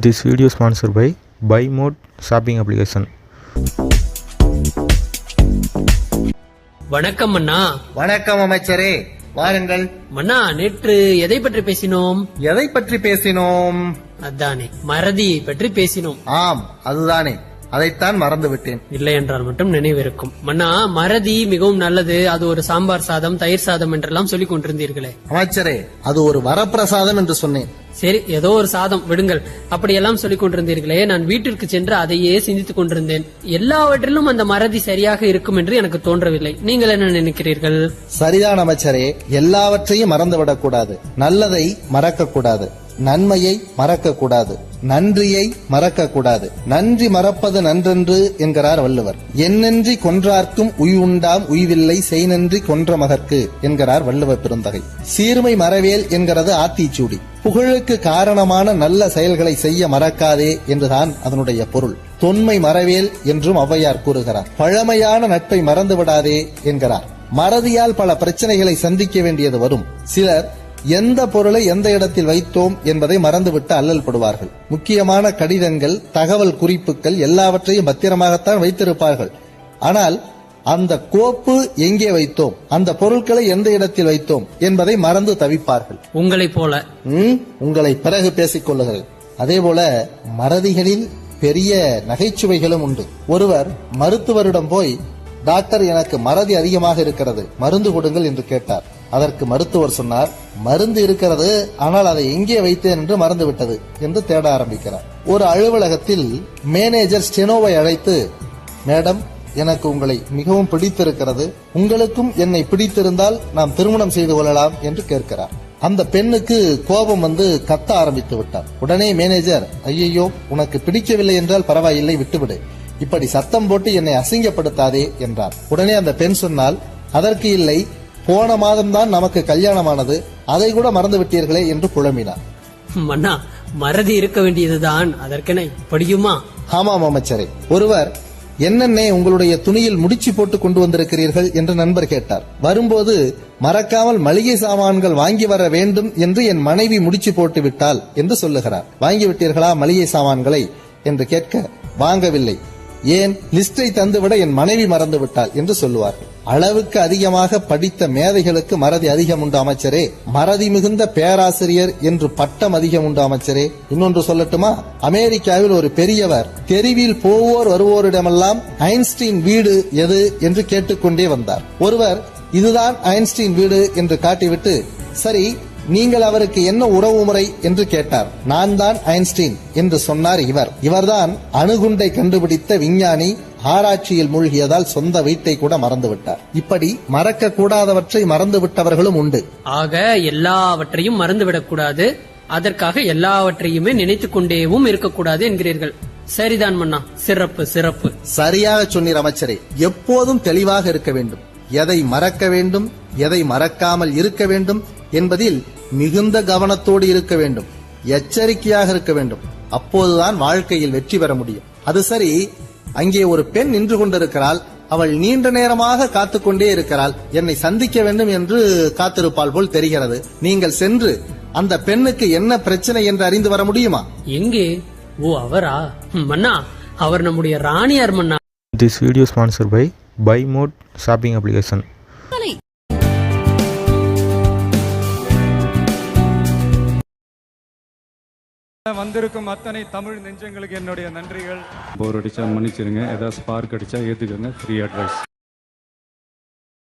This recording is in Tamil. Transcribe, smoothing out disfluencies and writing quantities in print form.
This video sponsored by Buy Mode shopping application. வணக்கம் அண்ணா. வணக்கம் அமைச்சரே, வாருங்கள். மன்னா, நேற்று எதை பற்றி பேசினோம்? எதை பற்றி பேசினோம்? அதானே, மறதியை பற்றி பேசினோம். ஆம், அதுதானே, அதைத்தான் மறந்து விட்டேன். இல்லை என்றால் மட்டும் நினைவிருக்கும். மன்னா, மறதி மிகவும் நல்லது. அது ஒரு சாம்பார் சாதம், தயிர் சாதம் என்றெல்லாம் சொல்லிக் கொண்டிருந்தீர்களே. அமைச்சரே, அது ஒரு வரப்பிரசாதம் என்று சொன்னேன். சரி, ஏதோ ஒரு சாதம் விடுங்கள். அப்படியெல்லாம் சொல்லிக் கொண்டிருந்தீர்களே, நான் வீட்டிற்கு சென்று அதையே சிந்தித்துக் கொண்டிருந்தேன். எல்லாவற்றிலும் அந்த மறதி சரியாக இருக்கும் என்று எனக்கு தோன்றவில்லை. நீங்கள் என்ன நினைக்கிறீர்கள்? சரிதான் அமைச்சரே, எல்லாவற்றையும் மறந்துவிடக் கூடாது. நல்லதை மறக்க கூடாது, நன்மையை மறக்க கூடாது, நன்றியை மறக்க கூடாது. நன்றி மறப்பது நன்றென்று என்கிறார் வள்ளுவர். என்னென்றி கொன்றார்க்கும் உய்வுண்டாம் உய்வில்லை, செய்நன்றி கொன்ற மகற்கு என்கிறார் வள்ளுவர் பெருந்தகை. சீர்மை மறவேல் என்கிறது ஆத்திச்சூடி. புகழுக்கு காரணமான நல்ல செயல்களை செய்ய மறக்காதே என்றுதான் அதனுடைய பொருள். தொன்மை மறவேல் என்றும் ஔவையார் கூறுகிறார். பழமையான நட்பை மறந்து விடாதே என்கிறார். மறதியால் பல பிரச்சனைகளை சந்திக்க வேண்டியது வரும். சிலர் எந்த பொருளை எந்த இடத்தில் வைத்தோம் என்பதை மறந்துவிட்டு அல்லல் படுவார்கள். முக்கியமான கடிதங்கள், தகவல் குறிப்புகள் எல்லாவற்றையும் பத்திரமாகத்தான் வைத்திருப்பார்கள். ஆனால் அந்த கோப்பு எங்கே வைத்தோம், அந்த பொருட்களை எந்த இடத்தில் வைத்தோம் என்பதை மறந்து தவிப்பார்கள். உங்களை போல. உங்களை பிறகு பேசிக் கொள்ளுங்கள். அதே போல மறதிகளில் பெரிய நகைச்சுவைகளும் உண்டு. ஒருவர் மருத்துவரிடம் போய், டாக்டர், எனக்கு மறதி அதிகமாக இருக்கிறது, மருந்து கொடுங்கள் என்று கேட்டார். அதற்கு மருத்துவர் சொன்னார், மருந்து இருக்கிறது, ஆனால் அதை எங்கே வைத்தேன் என்று மறந்து விட்டது என்று தேட ஆரம்பிக்கிறார். ஒரு அலுவலகத்தில் மேனேஜர் ஸ்டெனோவை அழைத்து, மேடம், எனக்கு உங்களை மிகவும் பிடித்திருக்கிறது, உங்களுக்கும் என்னை பிடித்திருந்தால் நாம் திருமணம் செய்து கொள்ளலாம் என்று கேட்கிறார். அந்த பெண்ணுக்கு கோபம் வந்து கத்த ஆரம்பித்து விட்டார். உடனே மேனேஜர், ஐயோ, உனக்கு பிடிக்கவில்லை என்றால் பரவாயில்லை, விட்டுவிடு, இப்படி சத்தம் போட்டு என்னை அசிங்கப்படுத்தாதே என்றார். உடனே அந்த பெண் சொன்னால், அதற்கு இல்லை, போன மாதம்தான் நமக்கு கல்யாணமானது, அதை கூட மறந்து விட்டீர்களே என்று புலம்பினார். மன்னா, மறதி இருக்க வேண்டியதுதான், அதற்கென இப்படியுமா? ஆமாம் அமைச்சரே. ஒருவர், என்னென்ன உங்களுடைய துணியில் முடிச்சு போட்டு கொண்டு வந்திருக்கிறீர்கள் என்று நண்பர் கேட்டார். வரும்போது, மறக்காமல் மளிகை சாமான்கள் வாங்கி வர வேண்டும் என்று என் மனைவி முடிச்சு போட்டு விட்டால் என்று சொல்லுகிறார். வாங்கி விட்டீர்களா மளிகை சாமான்களை என்று கேட்க, வாங்கவில்லை. ஏன்? லிஸ்டை தந்துவிட என் மனைவி மறந்து விட்டாள் என்று சொல்லுவார்கள். அளவுக்கு அதிகமாக படித்த மேதைகளுக்கு மறதி அதிகம் உண்டு அமைச்சரே. மறதி மிகுந்த பேராசிரியர் என்று பட்டம் அதிகம் உண்டு அமைச்சரே. இன்னொன்று சொல்லட்டுமா? அமெரிக்காவில் ஒரு பெரியவர் தெருவில் போவோர் வருவோரிடமெல்லாம் ஐன்ஸ்டீன் வீடு எது என்று கேட்டுக்கொண்டே வந்தார். ஒருவர், இதுதான் ஐன்ஸ்டீன் வீடு என்று காட்டிவிட்டு, சரி, நீங்கள் அவருக்கு என்ன உறவு முறை என்று கேட்டார். நான் தான் ஐன்ஸ்டீன் என்று சொன்னார். இவர்தான் அணுகுண்டை கண்டுபிடித்த விஞ்ஞானி. ஆராய்ச்சியில் மூழ்கியதால் சொந்த வீட்டை கூட மறந்துவிட்டார். இப்படி மறக்க கூடாதவற்றை மறந்து விட்டவர்களும் உண்டு. ஆக எல்லாவற்றையும் மறந்துவிடக் கூடாது, அதற்காக எல்லாவற்றையுமே நினைத்துக் கொண்டேவும் இருக்கக்கூடாது என்கிறீர்கள். சரிதான் மன்னா, சிறப்பு சிறப்பு. சரியாக சொன்னீர் அமைச்சரே. எப்போதும் தெளிவாக இருக்க வேண்டும். எதை மறக்க வேண்டும், எதை மறக்காமல் இருக்க வேண்டும் என்பதில் மிகுந்த கவனத்தோடு இருக்க வேண்டும். எச்சரிக்கையாக இருக்க வேண்டும். அப்போதுதான் வாழ்க்கையில் வெற்றி பெற முடியும். அது சரி, அங்கே ஒரு பெண் நின்று கொண்டிருக்கிறாள். அவள் நீண்ட நேரமாக காத்துக்கொண்டே இருக்கிறாள். என்னை சந்திக்க வேண்டும் என்று காத்திருப்பாள் போல் தெரிகிறது. நீங்கள் சென்று அந்த பெண்ணுக்கு என்ன பிரச்சனை என்று அறிந்து வர முடியுமா? எங்கே? ஓ, அவரா? மன்னா, அவர் நம்முடைய ராணியார் மன்னா. This video sponsored by Buy Mode shopping application. வந்திருக்கும் அத்தனை தமிழ் நெஞ்சங்களுக்கு என்னுடைய நன்றிகள். போர் அடிச்சா மன்னிச்சிருங்க, ஏதாவது ஸ்பார்க் அடிச்சா ஏத்துக்கங்க, ஃப்ரீ அட்வைஸ்.